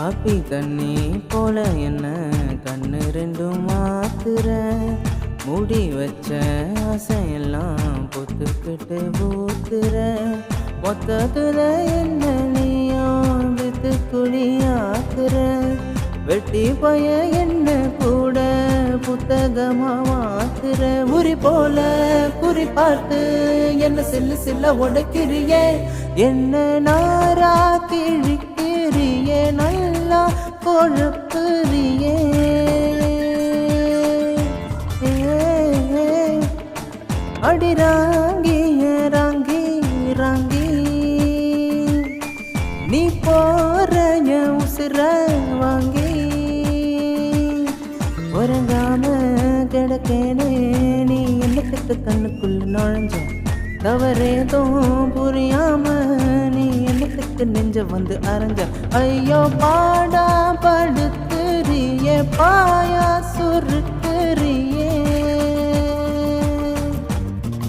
copy தண்ணி போல என்ன கண்ணு ரெண்டும் மாத்துற முடி வச்ச ஆசையெல்லாம் பொத்துக்கிட்டு ஊத்துற மொத்தத்துல என்ன நீயும் வித்து குழியாக்குற வெட்டி போய என்ன கூட புத்தகமா மாத்துற உரி போல குறி பார்த்து என்ன சில்லு சில்ல உடைக்கிறியே என்ன நாரா கிழிக்கிறியே நல்லா கொழுப்புறியே அடி ராங்கி ராங்கி ராங்கி நீ போற உசுர வாங்கி உறங்காம கிடக்கேனே நீ என்னத்துக்கு கண்ணுக்குள்ள நுழைஞ்ச தவறேதும் புரியாம நீ என்னத்துக்கு நெஞ்ச வந்து அரைஞ்ச ஐயோ பாடா படுத்துறியே